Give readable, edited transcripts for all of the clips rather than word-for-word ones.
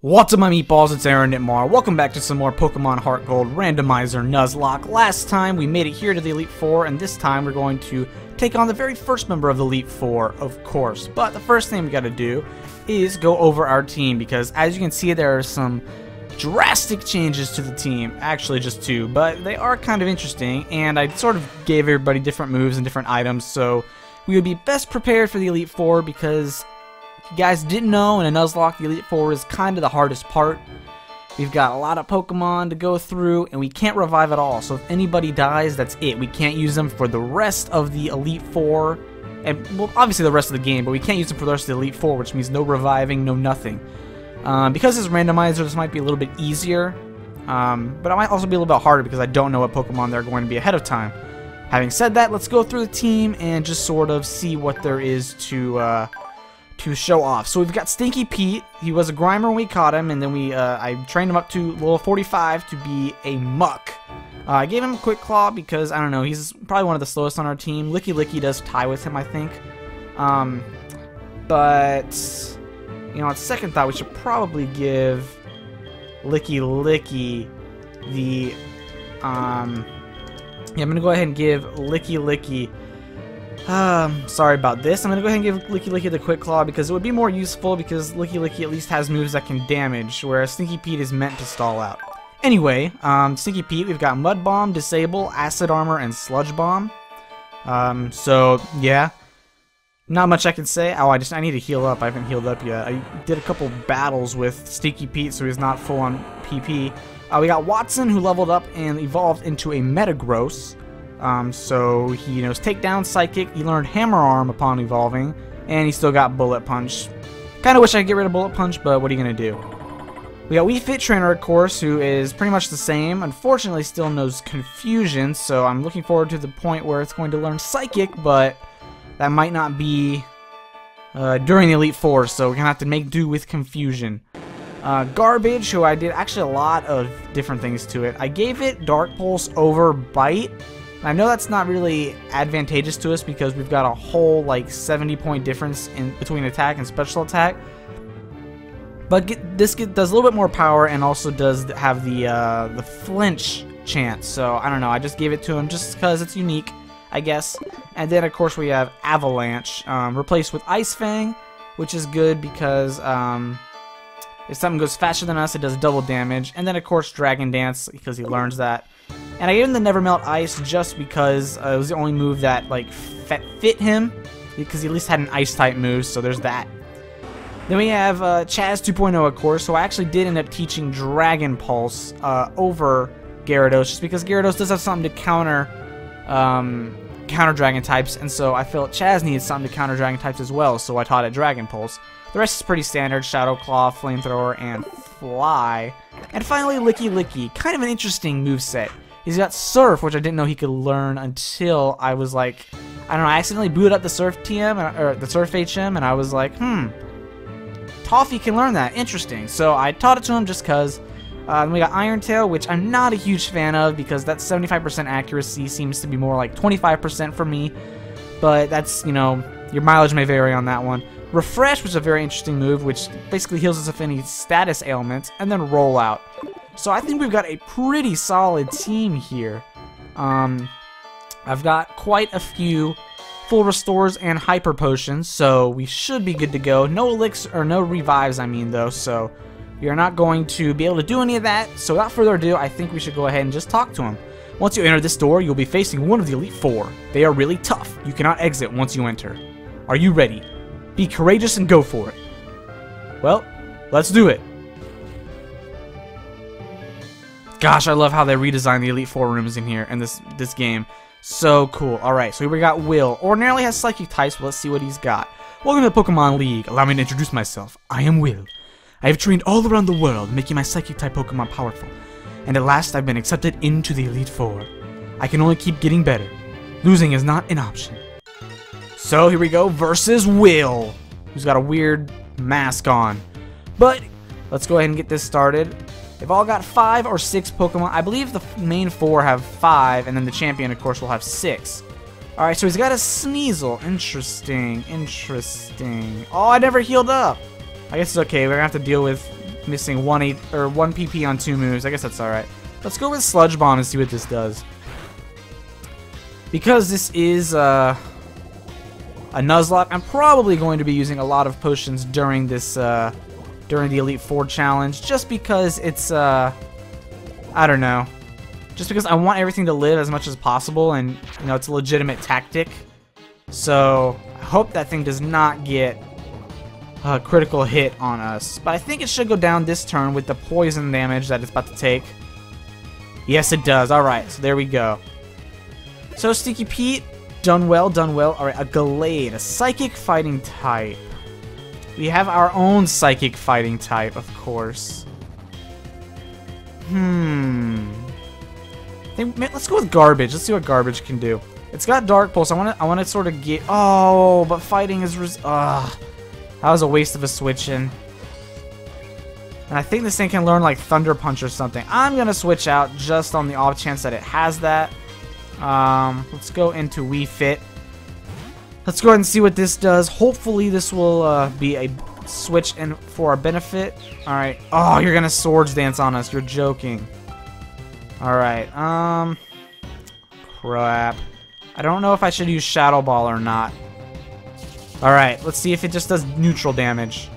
What's up, my meatballs? It's Aaronitmar. Welcome back to some more Pokémon HeartGold Randomizer Nuzlocke. Last time we made it here to the Elite Four, and this time we're going to take on the very first member of the Elite Four, of course. But the first thing we gotta do is go over our team, because as you can see, there are some drastic changes to the team. Actually, just two, but they are kind of interesting, and I sort of gave everybody different moves and different items, so we would be best prepared for the Elite Four, because if you guys didn't know, in a Nuzlocke, the Elite Four is kind of the hardest part. We've got a lot of Pokemon to go through, and we can't revive at all. So if anybody dies, that's it. We can't use them for the rest of the Elite Four, and well, obviously the rest of the game, but we can't use them for the rest of the Elite Four, which means no reviving, no nothing. Because it's randomizer, this might be a little bit easier, but it might also be a little bit harder because I don't know what Pokemon they're going to be ahead of time. Having said that, let's go through the team and just sort of see what there is to show off. So we've got Stinky Pete. He was a Grimer when we caught him, and then I trained him up to level 45 to be a Muck. I gave him a Quick Claw because, I don't know, he's probably one of the slowest on our team. Licky Licky does tie with him, I think. But, you know, on second thought, we should probably give Licky Licky the, yeah, I'm going to go ahead and give Licky Licky sorry about this. I'm going to go ahead and give Licky Licky the Quick Claw because it would be more useful, because Licky Licky at least has moves that can damage, whereas Stinky Pete is meant to stall out. Anyway, Stinky Pete, we've got Mud Bomb, Disable, Acid Armor, and Sludge Bomb. So, yeah. Not much I can say. Oh, I need to heal up. I haven't healed up yet. I did a couple battles with Stinky Pete, so he's not full on PP. We got Watson, who leveled up and evolved into a Metagross. So he knows Takedown, Psychic, he learned Hammer Arm upon evolving, and he still got Bullet Punch. Kinda wish I could get rid of Bullet Punch, but what are you gonna do? We got Wii Fit Trainer, of course, who is pretty much the same. Unfortunately, still knows Confusion, so I'm looking forward to the point where it's going to learn Psychic, but that might not be during the Elite Four, so we're gonna have to make do with Confusion. Garbage, who I did actually a lot of different things to it. I gave it Dark Pulse over Bite. I know that's not really advantageous to us because we've got a whole like 70-point difference in between attack and special attack. But this does a little bit more power and also does have the flinch chance. So I don't know. I just gave it to him just because it's unique, I guess. And then of course we have Avalanche replaced with Ice Fang, which is good because if something goes faster than us, it does double damage. And then of course Dragon Dance, because he learns that. And I gave him the Never Melt Ice just because it was the only move that like fit him, because he at least had an Ice type move, so there's that. Then we have Chaz 2.0, of course, so I actually did end up teaching Dragon Pulse over Gyarados, just because Gyarados does have something to counter Dragon types, and so I felt Chaz needed something to counter Dragon types as well, so I taught it Dragon Pulse. The rest is pretty standard: Shadow Claw, Flamethrower, and Fly. And finally, Licky Licky, kind of an interesting moveset. He's got Surf, which I didn't know he could learn until I was like, I don't know, I accidentally booted up the Surf TM, or the Surf HM, and I was like, Toffee can learn that, interesting. So I taught it to him just because. Then we got Iron Tail, which I'm not a huge fan of because that 75% accuracy seems to be more like 25% for me. But that's, you know, your mileage may vary on that one. Refresh, which is a very interesting move, which basically heals us of any status ailments, and then Roll Out. So I think we've got a pretty solid team here. I've got quite a few full restores and hyper potions, so we should be good to go. No elixir, or no revives, I mean, though, so we are not going to be able to do any of that. So without further ado, I think we should go ahead and just talk to him. Once you enter this door, you'll be facing one of the Elite Four. They are really tough. You cannot exit once you enter. Are you ready? Be courageous and go for it. Well, let's do it. Gosh, I love how they redesigned the Elite Four rooms in here in this game. So cool. Alright, so we got Will. Ordinarily has Psychic types, but let's see what he's got. Welcome to the Pokemon League. Allow me to introduce myself. I am Will. I have trained all around the world, making my Psychic type Pokemon powerful. And at last, I've been accepted into the Elite Four. I can only keep getting better. Losing is not an option. So here we go, versus Will, who's got a weird mask on. But let's go ahead and get this started. They've all got 5 or 6 Pokemon. I believe the main 4 have 5, and then the champion, of course, will have 6. Alright, so he's got a Sneasel. Interesting, interesting. Oh, I never healed up. I guess it's okay. We're going to have to deal with missing 1 PP on 2 moves. I guess that's alright. Let's go with Sludge Bomb and see what this does. Because this is a Nuzlocke, I'm probably going to be using a lot of potions during this during the Elite Four challenge, just because it's I don't know, just because I want everything to live as much as possible, and you know, it's a legitimate tactic. So I hope that thing does not get a critical hit on us, but I think it should go down this turn with the poison damage that it's about to take. Yes, it does. Alright, so there we go. So, Sticky Pete, done well, done well. Alright, a Gallade, a Psychic Fighting type. We have our own Psychic Fighting type, of course. Let's go with Garbage. Let's see what Garbage can do. It's got Dark Pulse. I want to sort of get... Oh, but Fighting is... That was a waste of a switch in. And I think this thing can learn like Thunder Punch or something. I'm going to switch out just on the off chance that it has that. Let's go into Wii Fit. Let's go ahead and see what this does. Hopefully this will be a switch in for our benefit. Alright. Oh, you're going to Swords Dance on us. You're joking. Alright. Crap. I don't know if I should use Shadow Ball or not. Alright, let's see if it just does neutral damage.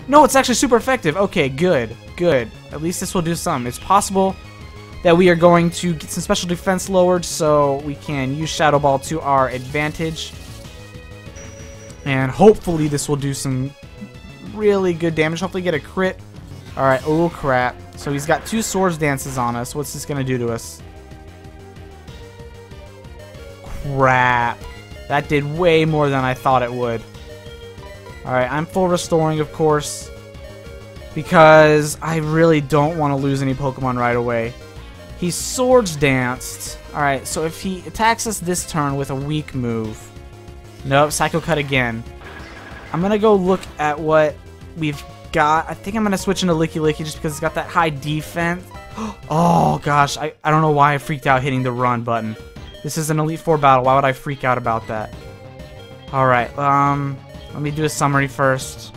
No, it's actually super effective. Okay, good. Good. At least this will do something. It's possible that we are going to get some special defense lowered, so we can use Shadow Ball to our advantage. And hopefully this will do some really good damage. Hopefully get a crit. Alright, oh crap. So he's got 2 Swords Dances on us. What's this going to do to us? Crap. That did way more than I thought it would. Alright, I'm full restoring, of course, because I really don't want to lose any Pokemon right away. He's Swords Danced. Alright, so if he attacks us this turn with a weak move... Nope, Psycho Cut again. I'm going to go look at what we've got. I think I'm going to switch into Licky Licky just because it's got that high defense. Oh, gosh, I don't know why I freaked out hitting the run button. This is an Elite Four battle. Why would I freak out about that? Alright, let me do a summary first.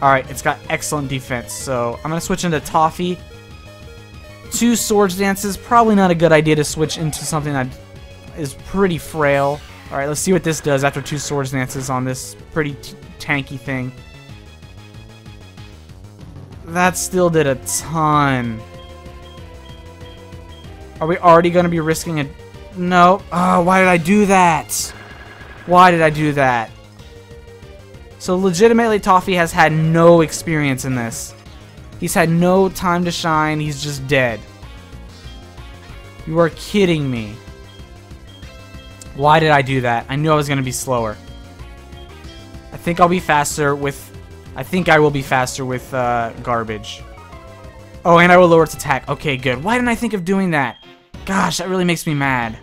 Alright, it's got excellent defense, so I'm going to switch into Toffee. 2 Swords Dances, probably not a good idea to switch into something that is pretty frail. Alright, let's see what this does after 2 Swords Dances on this pretty tanky thing. That still did a ton. Are we already going to be risking it? No. Oh, why did I do that? Why did I do that? So legitimately, Toffee has had no experience in this. He's had no time to shine. He's just dead. You are kidding me. Why did I do that? I knew I was going to be slower. I think I'll be faster with... I think I will be faster with Garbage. Oh, and I will lower its attack. Okay, good. Why didn't I think of doing that? Gosh, that really makes me mad.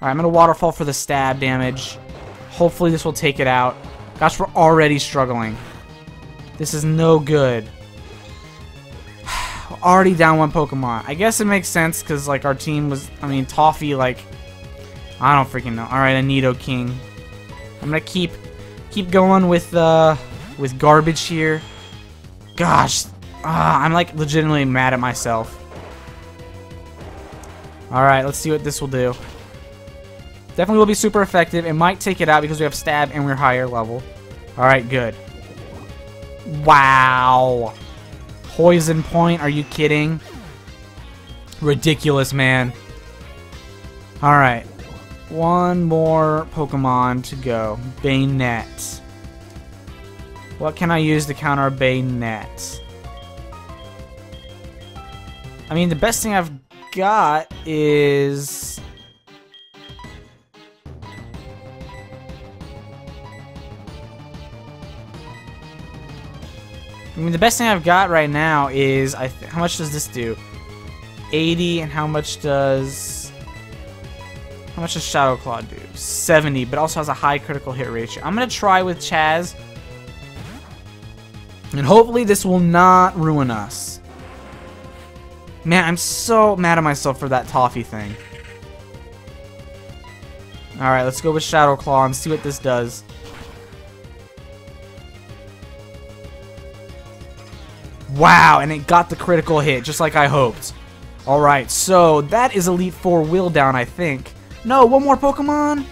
Alright, I'm going to Waterfall for the stab damage. Hopefully this will take it out. Gosh, we're already struggling. This is no good. Already down 1 Pokemon. I guess it makes sense because, like, our team was... I mean, Toffee, like... I don't freaking know. Alright, a Nidoking. I'm gonna keep going with Garbage here. Gosh. I'm, like, legitimately mad at myself. Alright, let's see what this will do. Definitely will be super effective. It might take it out because we have Stab and we're higher level. Alright, good. Wow. Poison Point, are you kidding? Ridiculous, man. Alright. 1 more Pokemon to go. Bayonet. What can I use to counter Bayonet? I mean, the best thing I've got is... I mean, the best thing I've got right now is... how much does this do? 80, and how much does... How much does Shadow Claw do? 70, but also has a high critical hit ratio. I'm going to try with Chaz. And hopefully this will not ruin us. Man, I'm so mad at myself for that Toffee thing. Alright, let's go with Shadow Claw and see what this does. Wow, and it got the critical hit, just like I hoped. Alright, so that is Elite Four will down, I think. No, one more Pokemon?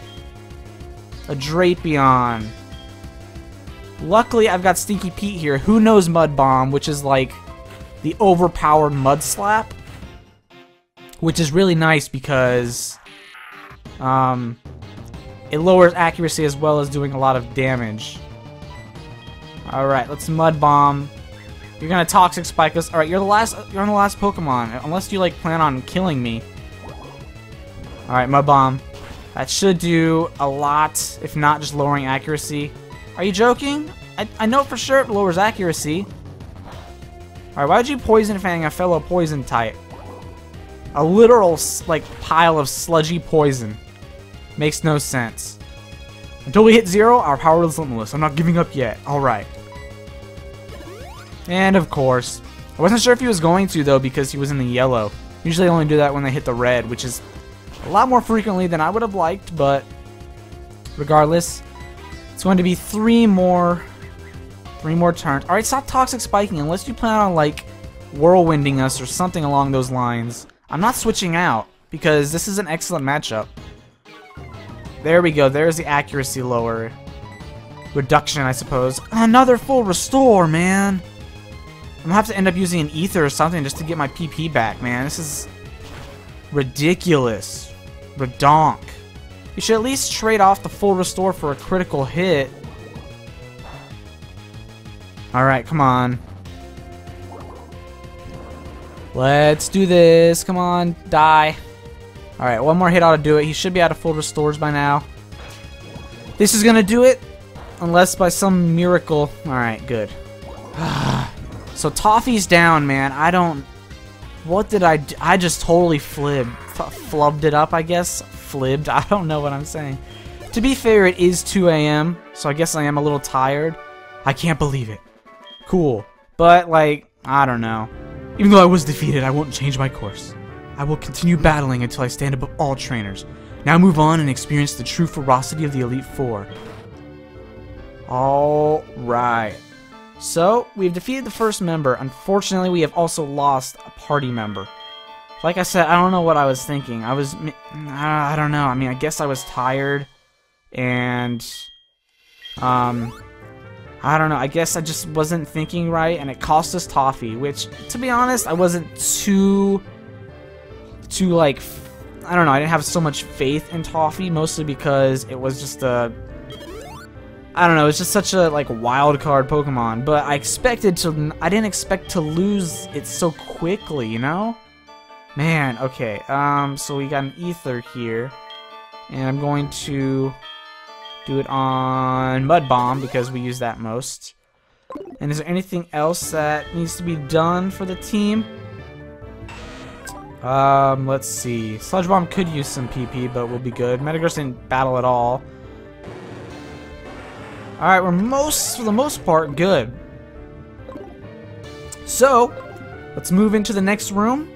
A Drapion. Luckily, I've got Stinky Pete here, who knows Mud Bomb, which is like the overpowered Mud Slap. Which is really nice because it lowers accuracy as well as doing a lot of damage. Alright, let's Mud Bomb. You're gonna Toxic Spike us. Alright, you're on the last Pokemon. Unless you like plan on killing me. Alright, Mud Bomb. That should do a lot, if not just lowering accuracy. Are you joking? I know for sure it lowers accuracy. Alright, why would you Poison Fang a fellow Poison type? A literal, like, pile of sludgy poison. Makes no sense. Until we hit 0, our power is limitless. I'm not giving up yet. Alright. And, of course, I wasn't sure if he was going to, though, because he was in the yellow. Usually they only do that when they hit the red, which is a lot more frequently than I would have liked, but regardless, it's going to be 3 more turns. Alright, stop Toxic Spiking unless you plan on, like, Whirlwinding us or something along those lines. I'm not switching out, because this is an excellent matchup. There we go, there's the accuracy lower. Reduction, I suppose. Another full restore, man! I'm gonna have to end up using an ether or something just to get my PP back, man. This is ridiculous. Redonk. You should at least trade off the full restore for a critical hit. Alright, come on. Let's do this. Come on, die. Alright, one more hit ought to do it. He should be out of full restores by now. This is gonna do it. Unless by some miracle. Alright, good. So Toffee's down, man. I don't... What did I do? I just totally flubbed it up, I guess. Flibbed. I don't know what I'm saying. To be fair, it is 2 a.m. So I guess I am a little tired. I can't believe it. Cool. But, like, I don't know. Even though I was defeated, I won't change my course. I will continue battling until I stand above all trainers. Now move on and experience the true ferocity of the Elite Four. Alright. So, we've defeated the first member. Unfortunately, we have also lost a party member. Like I said, I don't know what I was thinking. I don't know. I mean, I guess I was tired. And... I don't know, I guess I just wasn't thinking right, and it cost us Toffee, which, to be honest, I wasn't too like, I don't know, I didn't have so much faith in Toffee, mostly because it was just a, I don't know, it's just such a, like, wild card Pokemon, but I didn't expect to lose it so quickly, you know? Man, okay, so we got an Ether here, and I'm going to do it on Mud Bomb because we use that most. And is there anything else that needs to be done for the team? Let's see. Sludge Bomb could use some PP, but will be good. Metagross didn't battle at all. Alright, we're for the most part, good. So, let's move into the next room.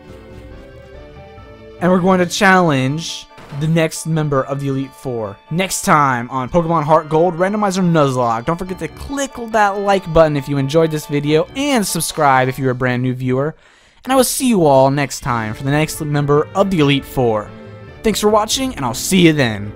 And we're going to challenge the next member of the Elite Four. Next time on Pokémon HeartGold Randomizer Nuzlocke. Don't forget to click that like button if you enjoyed this video, and subscribe if you're a brand new viewer. And I will see you all next time for the next member of the Elite Four. Thanks for watching, and I'll see you then.